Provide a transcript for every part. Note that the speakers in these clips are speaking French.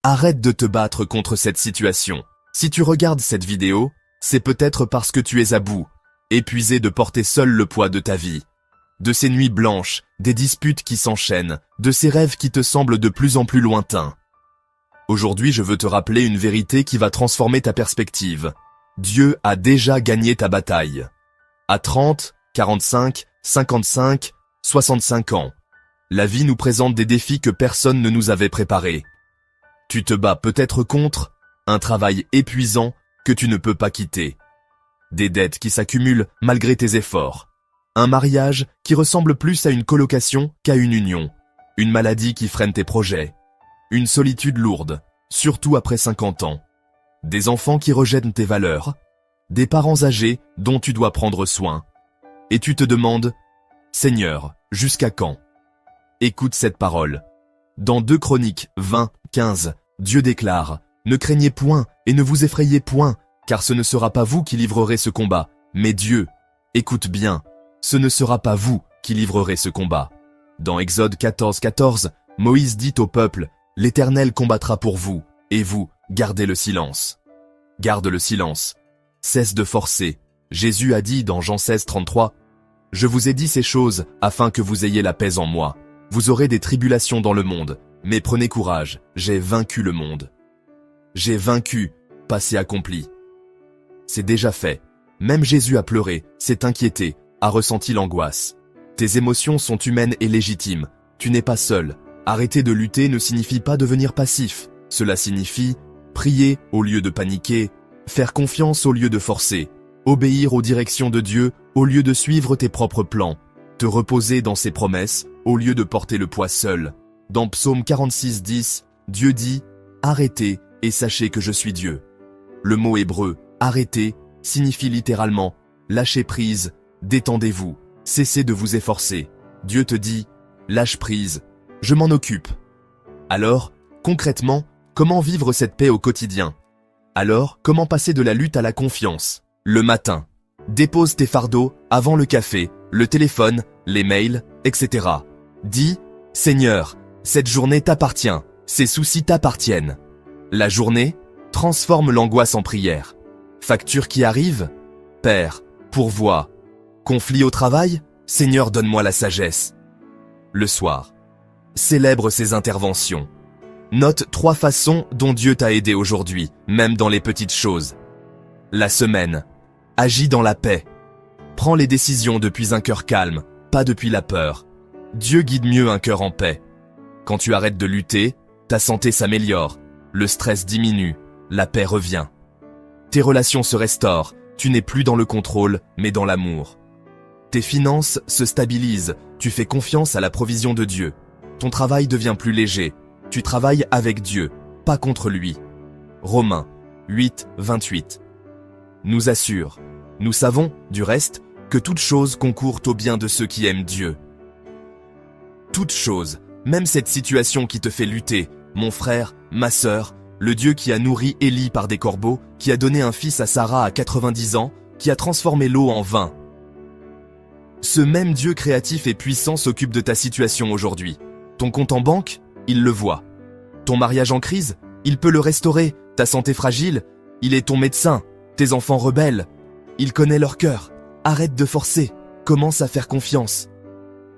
Arrête de te battre contre cette situation. Si tu regardes cette vidéo, c'est peut-être parce que tu es à bout, épuisé de porter seul le poids de ta vie. De ces nuits blanches, des disputes qui s'enchaînent, de ces rêves qui te semblent de plus en plus lointains. Aujourd'hui, je veux te rappeler une vérité qui va transformer ta perspective. Dieu a déjà gagné ta bataille. À 30, 45, 55, 65 ans, la vie nous présente des défis que personne ne nous avait préparés. Tu te bats peut-être contre un travail épuisant que tu ne peux pas quitter. Des dettes qui s'accumulent malgré tes efforts. Un mariage qui ressemble plus à une colocation qu'à une union. Une maladie qui freine tes projets. Une solitude lourde, surtout après 50 ans. Des enfants qui rejettent tes valeurs. Des parents âgés dont tu dois prendre soin. Et tu te demandes, Seigneur, jusqu'à quand? Écoute cette parole. Dans 2 Chroniques 20, 15, Dieu déclare, ne craignez point et ne vous effrayez point, car ce ne sera pas vous qui livrerez ce combat, mais Dieu. Écoute bien, ce ne sera pas vous qui livrerez ce combat. Dans Exode 14, 14, Moïse dit au peuple, l'Éternel combattra pour vous, et vous, gardez le silence. Garde le silence. Cesse de forcer. Jésus a dit dans Jean 16, 33, je vous ai dit ces choses afin que vous ayez la paix en moi. Vous aurez des tribulations dans le monde, mais prenez courage, j'ai vaincu le monde. J'ai vaincu, passé accompli. C'est déjà fait. Même Jésus a pleuré, s'est inquiété, a ressenti l'angoisse. Tes émotions sont humaines et légitimes. Tu n'es pas seul. Arrêter de lutter ne signifie pas devenir passif. Cela signifie prier au lieu de paniquer, faire confiance au lieu de forcer, obéir aux directions de Dieu au lieu de suivre tes propres plans, te reposer dans ses promesses au lieu de porter le poids seul. Dans Psaume 46, 10, Dieu dit « Arrêtez et sachez que je suis Dieu ». Le mot hébreu « arrêter » signifie littéralement « lâcher prise », « détendez-vous », « cessez de vous efforcer ». Dieu te dit « lâche prise, je m'en occupe ». Alors, concrètement, comment vivre cette paix au quotidien? Alors, comment passer de la lutte à la confiance? Le matin, dépose tes fardeaux avant le café, le téléphone, les mails, etc. Dis « Seigneur, cette journée t'appartient, ces soucis t'appartiennent ». La journée, transforme l'angoisse en prière. Facture qui arrive? Père, pourvois. Conflit au travail? Seigneur, donne-moi la sagesse. Le soir, célèbre ses interventions. Note 3 façons dont Dieu t'a aidé aujourd'hui, même dans les petites choses. La semaine, agis dans la paix. Prends les décisions depuis un cœur calme, pas depuis la peur. Dieu guide mieux un cœur en paix. Quand tu arrêtes de lutter, ta santé s'améliore, le stress diminue, la paix revient. Tes relations se restaurent, tu n'es plus dans le contrôle, mais dans l'amour. Tes finances se stabilisent, tu fais confiance à la provision de Dieu. Ton travail devient plus léger, tu travailles avec Dieu, pas contre lui. Romains 8, 28. Nous assure, nous savons, du reste, que toute chose concourt au bien de ceux qui aiment Dieu. Toute chose, même cette situation qui te fait lutter, mon frère, ma sœur, le Dieu qui a nourri Élie par des corbeaux, qui a donné un fils à Sarah à 90 ans, qui a transformé l'eau en vin. Ce même Dieu créatif et puissant s'occupe de ta situation aujourd'hui. Ton compte en banque, il le voit. Ton mariage en crise, il peut le restaurer. Ta santé fragile, il est ton médecin. Tes enfants rebelles, il connaît leur cœur. Arrête de forcer, commence à faire confiance.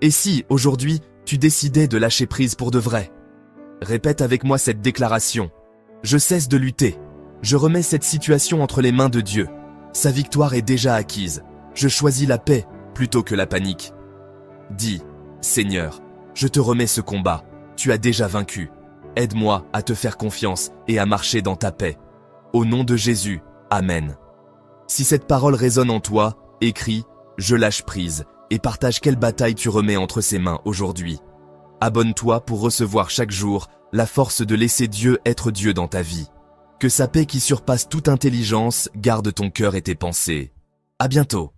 Et si, aujourd'hui, tu décidais de lâcher prise pour de vrai? Répète avec moi cette déclaration. Je cesse de lutter. Je remets cette situation entre les mains de Dieu. Sa victoire est déjà acquise. Je choisis la paix plutôt que la panique. Dis, Seigneur, je te remets ce combat. Tu as déjà vaincu. Aide-moi à te faire confiance et à marcher dans ta paix. Au nom de Jésus, Amen. Si cette parole résonne en toi, écris « Je lâche prise » et partage quelle bataille tu remets entre ses mains aujourd'hui. Abonne-toi pour recevoir chaque jour la force de laisser Dieu être Dieu dans ta vie. Que sa paix qui surpasse toute intelligence garde ton cœur et tes pensées. À bientôt.